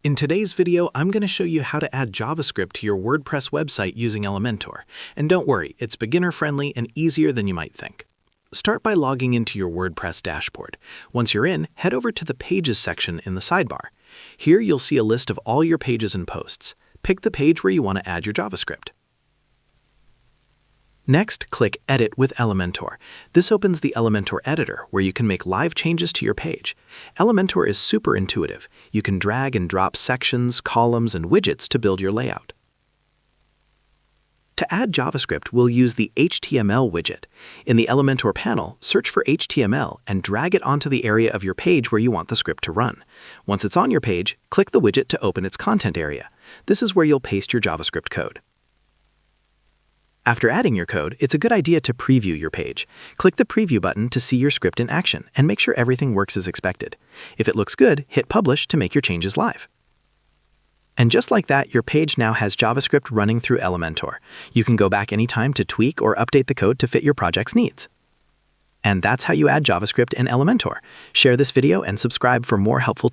In today's video, I'm going to show you how to add JavaScript to your WordPress website using Elementor. And don't worry, it's beginner-friendly and easier than you might think. Start by logging into your WordPress dashboard. Once you're in, head over to the Pages section in the sidebar. Here you'll see a list of all your pages and posts. Pick the page where you want to add your JavaScript. Next, click Edit with Elementor. This opens the Elementor editor, where you can make live changes to your page. Elementor is super intuitive. You can drag and drop sections, columns, and widgets to build your layout. To add JavaScript, we'll use the HTML widget. In the Elementor panel, search for HTML and drag it onto the area of your page where you want the script to run. Once it's on your page, click the widget to open its content area. This is where you'll paste your JavaScript code. After adding your code, it's a good idea to preview your page. Click the Preview button to see your script in action and make sure everything works as expected. If it looks good, hit Publish to make your changes live. And just like that, your page now has JavaScript running through Elementor. You can go back anytime to tweak or update the code to fit your project's needs. And that's how you add JavaScript in Elementor. Share this video and subscribe for more helpful